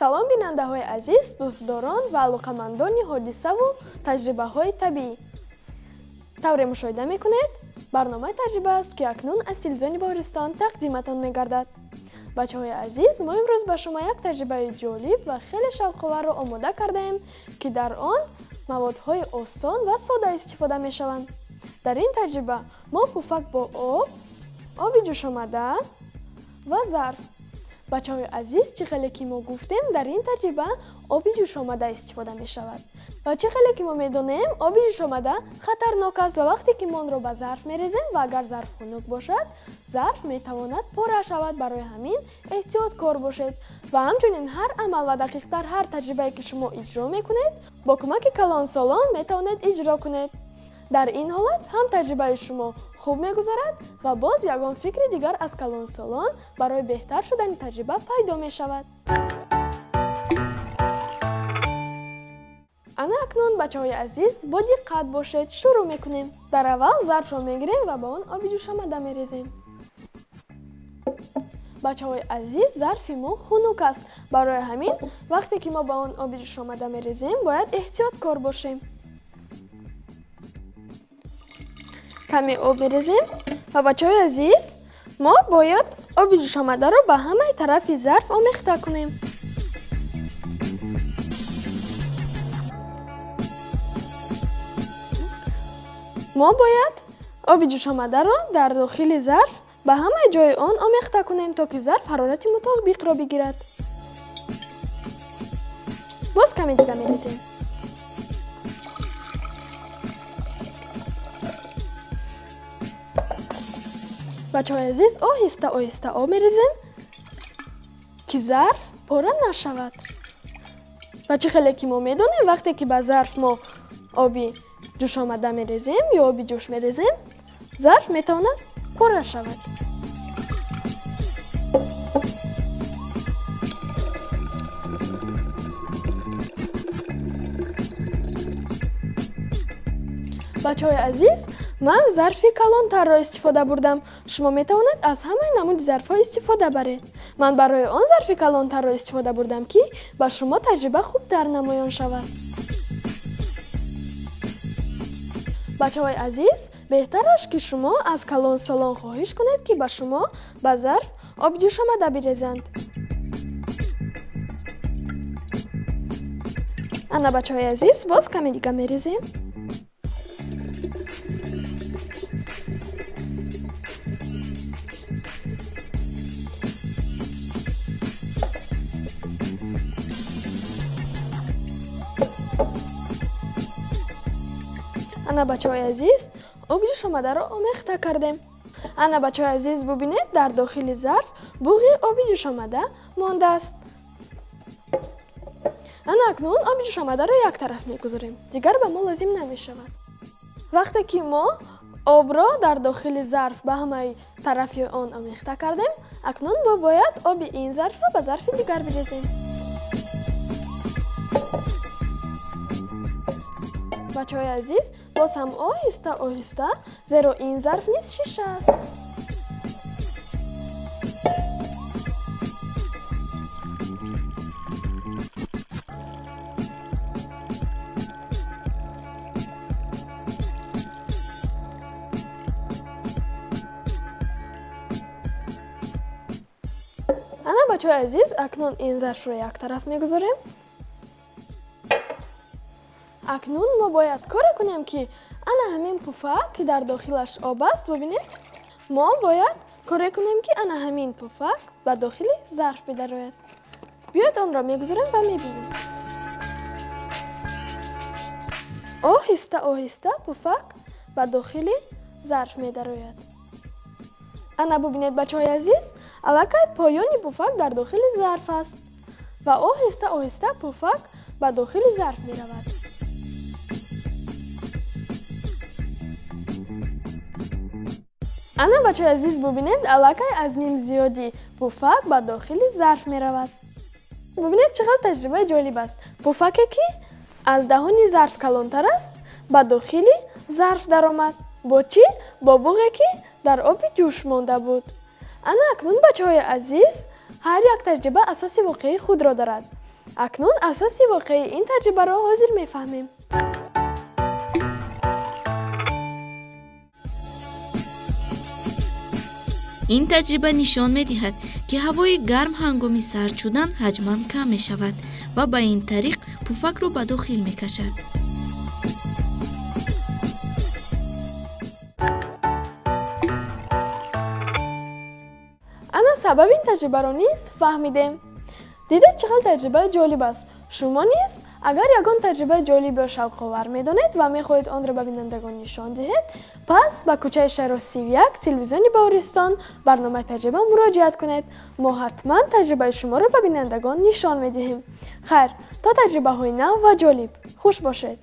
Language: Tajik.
салом бинандаҳои азиз, дӯстдорон ва алоқамандони ҳодисаву таҷрибаҳои табиӣ. тавре мушоҳида мекунед, барномаи таҷриба аст, ки акнун аз телевизиони Бористон тақдиматон мегардад. бачаҳои азиз, мо имрӯз ба шумо як таҷрибаи ҷолиб ва хеле шавқоварро омода кардаем, ки дар он маводҳои осон ва сода истифода мешаванд. дар ин таҷриба мо пуфак бо об, оби ҷӯшомада ва зарф. бачаҳои азиз, чӣ хеле ки мо гуфтем, дар ин таҷриба оби ҷӯшомада истифода мешавад. ва чӣ хеле ки мо медонем, оби ҷӯшомада хатарнок аст ва вақте ки мо онро ба зарф мерезем ва агар зарф хунук бошад, зарф метавонад пора шавад. барои ҳамин эҳтиёткор бошед ва ҳамчунин ҳар амал ва дақиқ дар ҳар таҷрибае ки шумо иҷро мекунед, бо кӯмаки калонсолон метавонед иҷро кунед. дар ин ҳолат ҳам таҷрибаи шумо хуб мегузарад ва боз ягон фикри дигар аз калонсолон барои беҳтар шудани таҷриба пайдо мешавад. ана акнун бачаҳои азиз, бо диққат бошед, шурӯъ мекунем. дар аввал зарфро мегирем ва ба он оби ҷӯшомада мерезем. бачаҳои азиз, зарфи мо хунук аст. барои ҳамин вақте ки мо ба он оби ҷӯшомада мерезем, бояд эҳтиёткор бошем. каме об мерезем ва бачаҳои азиз, мо бояд оби ҷӯшомадаро ба ҳамаи тарафи зарф омехта кунем. мо бояд оби ҷӯшомадаро дар дохили зарф ба ҳамаи ҷои он омехта кунем, то ки зарф ҳарорати мутобиқро бигирад. боз каме дига мерезем. бачаҳои азиз, оҳиста оҳиста об мерезем, ки зарф пора нашавад. ва чӣ хеле ки мо медонем, вақте ки ба зарф мо оби ҷӯшомада мерезем ё оби ҷӯш мерезем, зарф метавонад пора шавад. бачаҳои азиз, ман зарфи калонтарро истифода бурдам. шумо метавонед аз ҳамаи намуди зарфҳо истифода баред. ман барои он зарфи калонтарро истифода бурдам, ки ба шумо таҷриба хубтар намоён шавад. бачаҳои азиз, беҳтараш ки шумо аз калонсолон хоҳиш кунед, ки ба шумо ба зарф оби ҷӯшомада бирезанд. ана бачаҳои азиз, боз каме дига мерезем. ана бачаҳои азиз, оби ҷӯшомадаро омехта кардем. ана бачаҳои азиз, бубинед, дар дохили зарф буғи оби ҷӯшомада мондааст. ана акнун оби ҷӯшомадаро як тараф мегузорем, дигар ба мо лозим намешавад. вақте ки мо обро дар дохили зарф ба ҳамаи тарафи он омехта кардем, акнун мо бояд оби ин зарфро ба зарфи дигар бирезем. бачаҳои азиз, боз ҳам оҳиста оҳиста, зеро ин зарф низ шиша аст. ана бачаҳои азиз, акнун ин зарфро як тараф мегузорем. акнун мо бояд коре кунем, ки ана ҳамин пуфак, ки дар дохилаш об аст, бубинед, мо бояд коре кунем, ки ана ҳамин пуфак ба дохили зарф бидарояд. биёед онро мегузорем ва мебинем. оҳиста оҳиста пуфак ба дохили зарф медарояд. ана бубинед бачаҳои азиз, аллакай поёни пуфак дар дохили зарф аст ва оҳиста оҳиста пуфак ба дохили зарф меравад. ана бачаҳои азиз, бубинед, аллакай аз ним зиёди пуфак ба дохили зарф меравад. бубинед, чӣ хел таҷрибаи ҷолиб аст. пуфаке ки аз даҳони зарф калонтар аст, ба дохили зарф даромад. бо чӣ? бо буғе ки дар оби ҷӯш монда буд. ана акнун бачаҳои азиз, ҳар як таҷриба асоси воқеии худро дорад. акнун асоси воқеии ин таҷрибаро ҳозир мефаҳмем. ин таҷриба нишон медиҳад, ки ҳавои гарм ҳангоми сард шудан ҳаҷман кам мешавад ва ба ин тариқ пуфакро ба дохил мекашад. ана сабаби ин таҷрибаро низ фаҳмидем. дидед чӣ хел таҷриба ҷолиб аст. шумо низ агар ягон таҷрибаи ҷолиб ё шавқовар медонед ва мехоҳед онро ба бинандагон нишон диҳед, пас ба кӯчаи Шаҳро 31 телевизиони Баҳористон барномаи таҷриба муроҷиат кунед. мо ҳатман таҷрибаи шуморо ба бинандагон нишон медиҳем. хайр, то таҷрибаҳои нав ва ҷолиб. хуш бошед.